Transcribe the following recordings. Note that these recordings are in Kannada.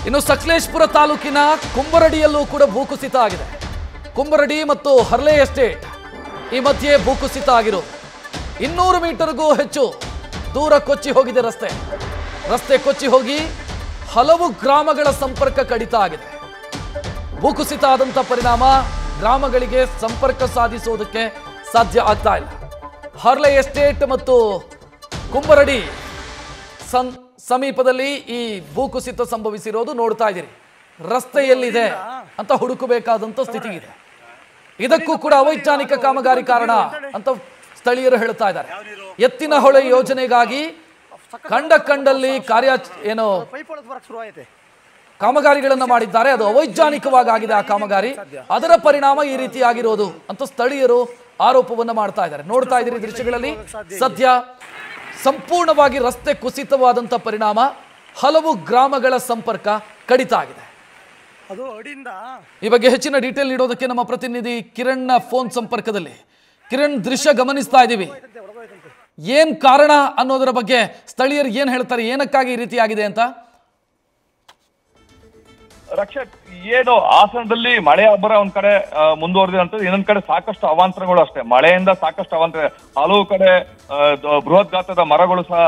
ಇನ್ನು ಸಕಲೇಶಪುರ ತಾಲೂಕಿನ ಕುಂಬರಡಿಯಲ್ಲೂ ಕೂಡ ಭೂಕುಸಿತ ಆಗಿದೆ. ಕುಂಬರಡಿ ಮತ್ತು ಹರ್ಲೆ ಎಸ್ಟೇಟ್ ಈ ಮಧ್ಯೆ ಭೂಕುಸಿತ ಆಗಿರೋದು. 200 ಮೀಟರ್ಗೂ ಹೆಚ್ಚು ದೂರ ಕೊಚ್ಚಿ ಹೋಗಿದೆ ರಸ್ತೆ ಕೊಚ್ಚಿ ಹೋಗಿ ಹಲವು ಗ್ರಾಮಗಳ ಸಂಪರ್ಕ ಕಡಿತ ಆಗಿದೆ. ಭೂಕುಸಿತ ಆದಂತ ಪರಿಣಾಮ ಗ್ರಾಮಗಳಿಗೆ ಸಂಪರ್ಕ ಸಾಧಿಸುವುದಕ್ಕೆ ಸಾಧ್ಯ ಆಗ್ತಾ ಇಲ್ಲ. ಹರ್ಲೆ ಎಸ್ಟೇಟ್ ಮತ್ತು ಕುಂಬರಡಿ ಸಮೀಪದಲ್ಲಿ ಈ ಭೂಕುಸಿತ ಸಂಭವಿಸಿರೋದು ನೋಡ್ತಾ ಇದ್ದೀರಿ. ರಸ್ತೆ ಎಲ್ಲಿದೆ ಅಂತ ಹುಡುಕಬೇಕಾದಂತ ಸ್ಥಿತಿ ಇದೆ. ಇದಕ್ಕೂ ಕೂಡ ಅವೈಜ್ಞಾನಿಕ ಕಾಮಗಾರಿ ಕಾರಣ ಅಂತ ಸ್ಥಳೀಯರು ಹೇಳ್ತಾ ಇದ್ದಾರೆ. ಎತ್ತಿನ ಹೊಳೆ ಯೋಜನೆಗಾಗಿ ಕಂಡಲ್ಲಿ ಕಾಮಗಾರಿಗಳನ್ನ ಮಾಡಿದ್ದಾರೆ. ಅದು ಅವೈಜ್ಞಾನಿಕವಾಗಿ ಆಗಿದೆ ಆ ಕಾಮಗಾರಿ. ಅದರ ಪರಿಣಾಮ ಈ ರೀತಿ ಆಗಿರೋದು ಅಂತ ಸ್ಥಳೀಯರು ಆರೋಪವನ್ನ ಮಾಡ್ತಾ ಇದ್ದಾರೆ. ನೋಡ್ತಾ ಇದ್ದೀರಿ ದೃಶ್ಯಗಳಲ್ಲಿ. ಸದ್ಯ ಸಂಪೂರ್ಣವಾಗಿ ರಸ್ತೆ ಕುಸಿತವಾದಂತ ಪರಿಣಾಮ ಹಲವು ಗ್ರಾಮಗಳ ಸಂಪರ್ಕ ಕಡಿತ ಆಗಿದೆ. ಈ ಬಗ್ಗೆ ಹೆಚ್ಚಿನ ಡೀಟೇಲ್ ನೀಡೋದಕ್ಕೆ ನಮ್ಮ ಪ್ರತಿನಿಧಿ ಕಿರಣ್ ಫೋನ್ ಸಂಪರ್ಕದಲ್ಲಿ. ಕಿರಣ್, ದೃಶ್ಯ ಗಮನಿಸ್ತಾ ಇದ್ದೀವಿ. ಏನ್ ಕಾರಣ ಅನ್ನೋದರ ಬಗ್ಗೆ ಸ್ಥಳೀಯರು ಏನ್ ಹೇಳ್ತಾರೆ, ಏನಕ್ಕಾಗಿ ಈ ರೀತಿ ಆಗಿದೆ ಅಂತ? ರಕ್ಷಕ್, ಏನು ಹಾಸನದಲ್ಲಿ ಮಳೆ ಅಬ್ಬರ ಒಂದ್ ಕಡೆ ಮುಂದುವರೆದಿರುವಂತದ್ದು, ಇನ್ನೊಂದ್ ಕಡೆ ಸಾಕಷ್ಟು ಅವಾಂತರಗಳು ಅಷ್ಟೇ. ಮಳೆಯಿಂದ ಸಾಕಷ್ಟು ಅವಾಂತರ, ಹಲವು ಕಡೆ ಬೃಹತ್ ಗಾತ್ರದ ಮರಗಳು ಸಹ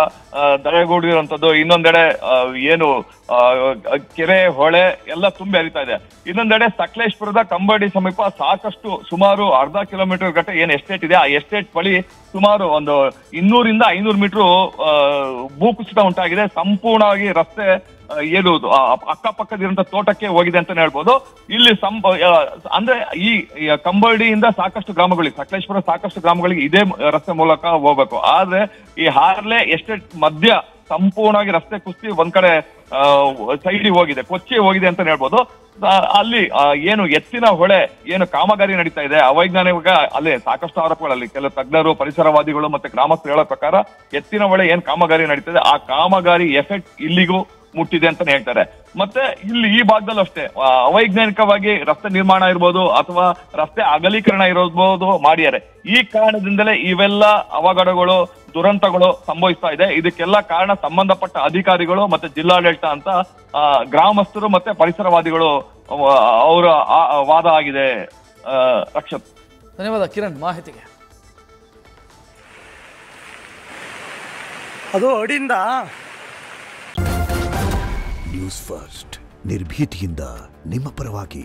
ಧರೆಗೂಡಿರುವಂತದ್ದು. ಇನ್ನೊಂದೆಡೆ ಏನು ಕೆರೆ ಹೊಳೆ ಎಲ್ಲ ತುಂಬಿ ಹರಿತಾ ಇದೆ. ಇನ್ನೊಂದೆಡೆ ಸಕಲೇಶಪುರದ ಕಂಬಡಿ ಸಮೀಪ ಸಾಕಷ್ಟು ಸುಮಾರು ಅರ್ಧ ಕಿಲೋಮೀಟರ್ ಗಟ್ಟೆ ಏನ್ ಎಸ್ಟೇಟ್ ಇದೆ, ಆ ಎಸ್ಟೇಟ್ ಬಳಿ ಸುಮಾರು ಒಂದು 200 ಇಂದ 500 ಮೀಟರ್ ಭೂಕುಸಿತ ಉಂಟಾಗಿದೆ. ಸಂಪೂರ್ಣವಾಗಿ ರಸ್ತೆ ಏನು ಅಕ್ಕಪಕ್ಕದಿರುವಂತ ತೋಟಕ್ಕೆ ಹೋಗಿದೆ ಅಂತಾನೆ ಹೇಳ್ಬೋದು. ಇಲ್ಲಿ ಅಂದ್ರೆ ಈ ಕಂಬಡಿಯಿಂದ ಸಾಕಷ್ಟು ಗ್ರಾಮಗಳಿಗೆ, ಸಕಲೇಶಪುರ ಸಾಕಷ್ಟು ಗ್ರಾಮಗಳಿಗೆ ಇದೇ ರಸ್ತೆ ಮೂಲಕ ಹೋಗ್ಬೇಕು. ಆದ್ರೆ ಈ ಹಾರ್ಲೆ ಎಸ್ಟೇಟ್ ಮಧ್ಯ ಸಂಪೂರ್ಣವಾಗಿ ರಸ್ತೆ ಕುಸಿಸಿ ಒಂದ್ ಕಡೆ ಸೈಡಿಗೆ ಹೋಗಿದೆ, ಕೊಚ್ಚಿ ಹೋಗಿದೆ ಅಂತ ಹೇಳ್ಬೋದು. ಅಲ್ಲಿ ಏನು ಎತ್ತಿನ ಹೊಳೆ ಏನು ಕಾಮಗಾರಿ ನಡೀತಾ ಇದೆ ಅವೈಜ್ಞಾನಿಕ, ಅಲ್ಲಿ ಸಾಕಷ್ಟು ಆರೋಪಗಳಲ್ಲಿ ಕೆಲವು ತಜ್ಞರು, ಪರಿಸರವಾದಿಗಳು ಮತ್ತೆ ಗ್ರಾಮಸ್ಥರು ಹೇಳೋ ಪ್ರಕಾರ ಎತ್ತಿನ ಹೊಳೆ ಏನ್ ಕಾಮಗಾರಿ ನಡೀತಾ ಇದೆ ಆ ಕಾಮಗಾರಿ ಎಫೆಕ್ಟ್ ಇಲ್ಲಿಗೂ ಮುಟ್ಟಿದೆ ಅಂತಾನೆ ಹೇಳ್ತಾರೆ. ಮತ್ತೆ ಇಲ್ಲಿ ಈ ಭಾಗದಲ್ಲೂ ಅಷ್ಟೇ ಅವೈಜ್ಞಾನಿಕವಾಗಿ ರಸ್ತೆ ನಿರ್ಮಾಣ ಇರ್ಬೋದು ಅಥವಾ ರಸ್ತೆ ಅಗಲೀಕರಣ ಇರಬಹುದು ಮಾಡಿದ್ದಾರೆ. ಈ ಕಾರಣದಿಂದಲೇ ಇವೆಲ್ಲ ಅವಘಡಗಳು, ದುರಂತಗಳು ಸಂಭವಿಸ್ತಾ ಇದೆ. ಇದಕ್ಕೆಲ್ಲ ಕಾರಣ ಸಂಬಂಧಪಟ್ಟ ಅಧಿಕಾರಿಗಳು ಮತ್ತೆ ಜಿಲ್ಲಾಡಳಿತ ಅಂತ ಗ್ರಾಮಸ್ಥರು ಮತ್ತೆ ಪರಿಸರವಾದಿಗಳು ಅವರ ವಾದ ಆಗಿದೆ. ರಕ್ಷತ್, ಧನ್ಯವಾದ ಕಿರಣ್ ಮಾಹಿತಿಗೆ. ಅದು ಅಡಿಂದ ನ್ಯೂಸ್ ಫಸ್ಟ್ ನಿರ್ಭೀತಿಯಿಂದ ನಿಮ್ಮ ಪರವಾಗಿ.